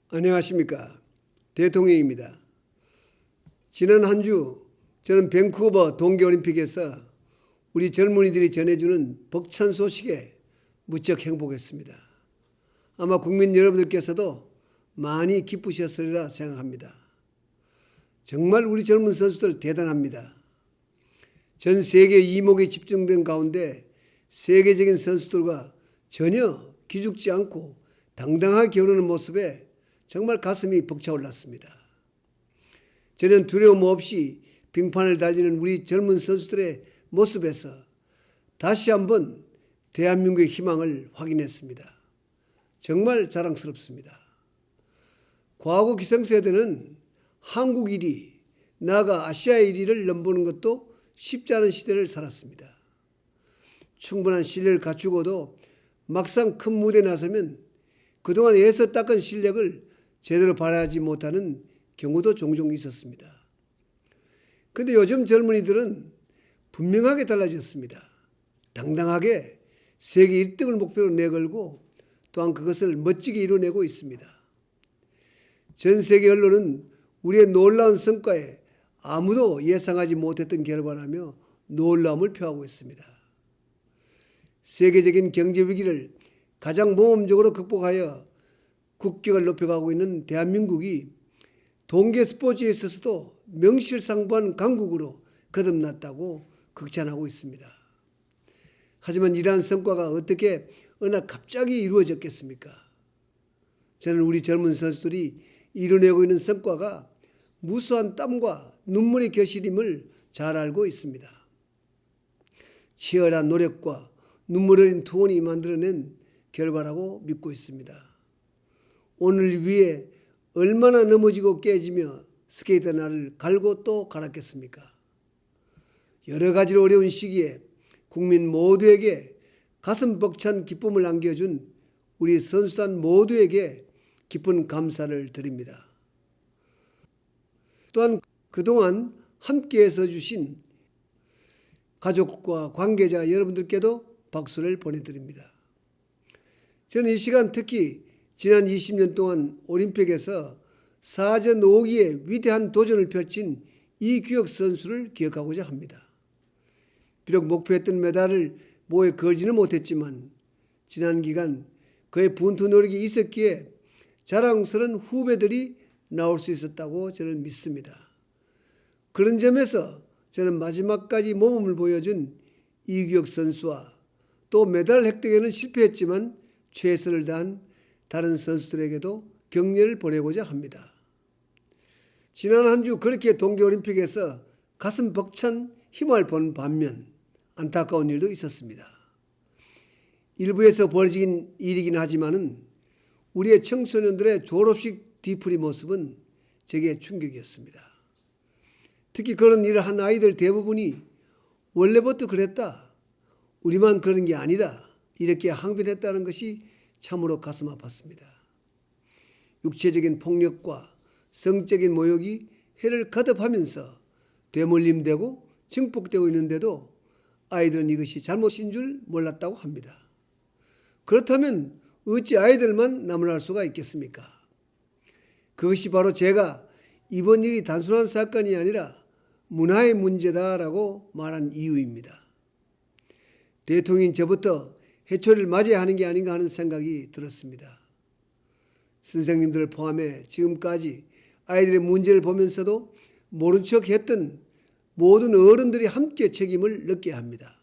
안녕하십니까. 대통령입니다. 지난 한 주 저는 밴쿠버 동계올림픽에서 우리 젊은이들이 전해주는 벅찬 소식에 무척 행복했습니다. 아마 국민 여러분들께서도 많이 기쁘셨으리라 생각합니다. 정말 우리 젊은 선수들 대단합니다. 전 세계 이목이 집중된 가운데 세계적인 선수들과 전혀 기죽지 않고 당당하게 겨루는 모습에 정말 가슴이 벅차올랐습니다. 저는 두려움 없이 빙판을 달리는 우리 젊은 선수들의 모습에서 다시 한번 대한민국의 희망을 확인했습니다. 정말 자랑스럽습니다. 과거 기성세대는 한국 1위, 나아가 아시아 1위를 넘보는 것도 쉽지 않은 시대를 살았습니다. 충분한 실력을 갖추고도 막상 큰 무대에 나서면 그동안 애써 닦은 실력을 제대로 발휘하지 못하는 경우도 종종 있었습니다. 그런데 요즘 젊은이들은 분명하게 달라졌습니다. 당당하게 세계 1등을 목표로 내걸고 또한 그것을 멋지게 이뤄내고 있습니다. 전 세계 언론은 우리의 놀라운 성과에 아무도 예상하지 못했던 결과라며 놀라움을 표하고 있습니다. 세계적인 경제 위기를 가장 모범적으로 극복하여 국격을 높여가고 있는 대한민국이 동계 스포츠에 있어서도 명실상부한 강국으로 거듭났다고 극찬하고 있습니다. 하지만 이러한 성과가 어떻게 어느 날 갑자기 이루어졌겠습니까? 저는 우리 젊은 선수들이 이뤄내고 있는 성과가 무수한 땀과 눈물의 결실임을 잘 알고 있습니다. 치열한 노력과 눈물 어린 투혼이 만들어낸 결과라고 믿고 있습니다. 오늘 위에 얼마나 넘어지고 깨지며 스케이트 날을 갈고 또 갈았겠습니까? 여러 가지로 어려운 시기에 국민 모두에게 가슴 벅찬 기쁨을 안겨준 우리 선수단 모두에게 깊은 감사를 드립니다. 또한 그동안 함께해서 주신 가족과 관계자 여러분들께도 박수를 보내드립니다. 저는 이 시간 특히 지난 20년 동안 올림픽에서 사전 5기의 위대한 도전을 펼친 이규혁 선수를 기억하고자 합니다. 비록 목표했던 메달을 모에 걸지는 못했지만 지난 기간 그의 분투 노력이 있었기에 자랑스러운 후배들이 나올 수 있었다고 저는 믿습니다. 그런 점에서 저는 마지막까지 모범을 보여준 이규혁 선수와 또 메달 획득에는 실패했지만 최선을 다한 다른 선수들에게도 격려를 보내고자 합니다. 지난 한 주 그렇게 동계올림픽에서 가슴 벅찬 힘을 본 반면 안타까운 일도 있었습니다. 일부에서 벌어진 일이긴 하지만은 우리의 청소년들의 졸업식 뒤풀이 모습은 제게 충격이었습니다. 특히 그런 일을 한 아이들 대부분이 원래부터 그랬다, 우리만 그런 게 아니다, 이렇게 항변했다는 것이 참으로 가슴 아팠습니다. 육체적인 폭력과 성적인 모욕이 해를 거듭하면서 되물림되고 증폭되고 있는데도 아이들은 이것이 잘못인 줄 몰랐다고 합니다. 그렇다면 어찌 아이들만 나무랄 수가 있겠습니까? 그것이 바로 제가 이번 일이 단순한 사건이 아니라 문화의 문제다라고 말한 이유입니다. 대통령인 저부터 해초리를 맞아야 하는 게 아닌가 하는 생각이 들었습니다. 선생님들을 포함해 지금까지 아이들의 문제를 보면서도 모른 척 했던 모든 어른들이 함께 책임을 느껴야 합니다.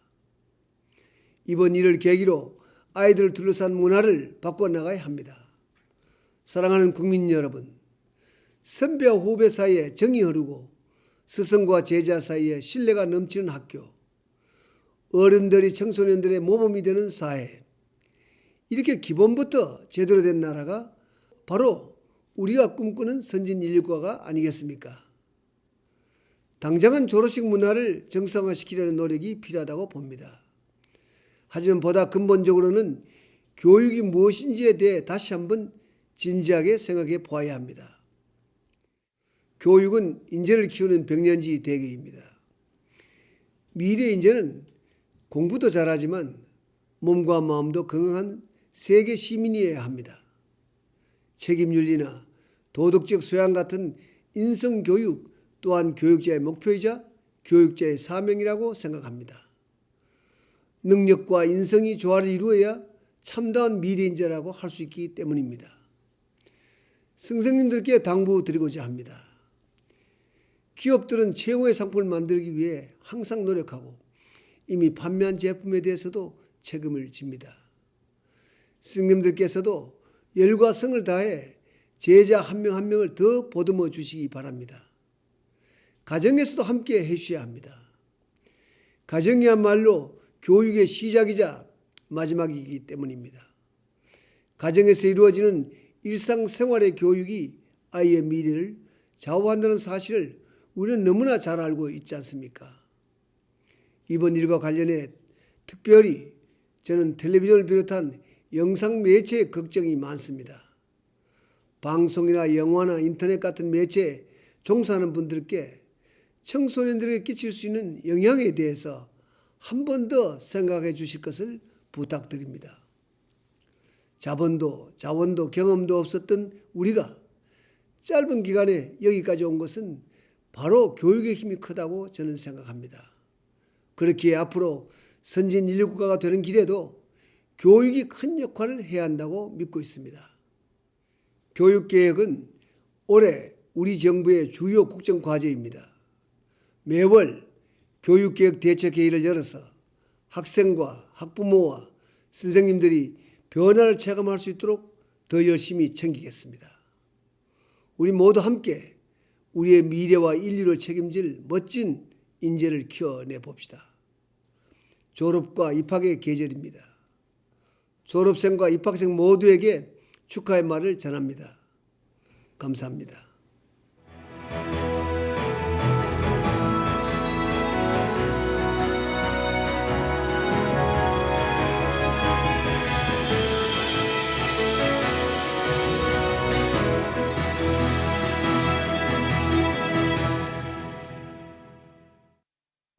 이번 일을 계기로 아이들을 둘러싼 문화를 바꿔나가야 합니다. 사랑하는 국민 여러분, 선배와 후배 사이에 정이 흐르고 스승과 제자 사이에 신뢰가 넘치는 학교, 어른들이 청소년들의 모범이 되는 사회, 이렇게 기본부터 제대로 된 나라가 바로 우리가 꿈꾸는 선진 인류국가가 아니겠습니까? 당장은 졸업식 문화를 정상화시키려는 노력이 필요하다고 봅니다. 하지만 보다 근본적으로는 교육이 무엇인지에 대해 다시 한번 진지하게 생각해 보아야 합니다. 교육은 인재를 키우는 백년지 대계입니다. 미래 인재는 공부도 잘하지만 몸과 마음도 건강한 세계 시민이어야 합니다. 책임윤리나 도덕적 소양 같은 인성교육 또한 교육자의 목표이자 교육자의 사명이라고 생각합니다. 능력과 인성이 조화를 이루어야 참다운 미래인재라고 할 수 있기 때문입니다. 선생님들께 당부드리고자 합니다. 기업들은 최고의 상품을 만들기 위해 항상 노력하고 이미 판매한 제품에 대해서도 책임을 집니다. 스님들께서도 열과 성을 다해 제자 한 명 한 명을 더 보듬어 주시기 바랍니다. 가정에서도 함께 해주셔야 합니다. 가정이야말로 교육의 시작이자 마지막이기 때문입니다. 가정에서 이루어지는 일상생활의 교육이 아이의 미래를 좌우한다는 사실을 우리는 너무나 잘 알고 있지 않습니까? 이번 일과 관련해 특별히 저는 텔레비전을 비롯한 영상 매체에 걱정이 많습니다. 방송이나 영화나 인터넷 같은 매체에 종사하는 분들께 청소년들에게 끼칠 수 있는 영향에 대해서 한 번 더 생각해 주실 것을 부탁드립니다. 자원도 경험도 없었던 우리가 짧은 기간에 여기까지 온 것은 바로 교육의 힘이 크다고 저는 생각합니다. 그렇기에 앞으로 선진 인류국가가 되는 길에도 교육이 큰 역할을 해야 한다고 믿고 있습니다. 교육개혁은 올해 우리 정부의 주요 국정과제입니다. 매월 교육개혁 대책회의를 열어서 학생과 학부모와 선생님들이 변화를 체감할 수 있도록 더 열심히 챙기겠습니다. 우리 모두 함께 우리의 미래와 인류를 책임질 멋진 인재를 키워내 봅시다. 졸업과 입학의 계절입니다. 졸업생과 입학생 모두에게 축하의 말을 전합니다. 감사합니다.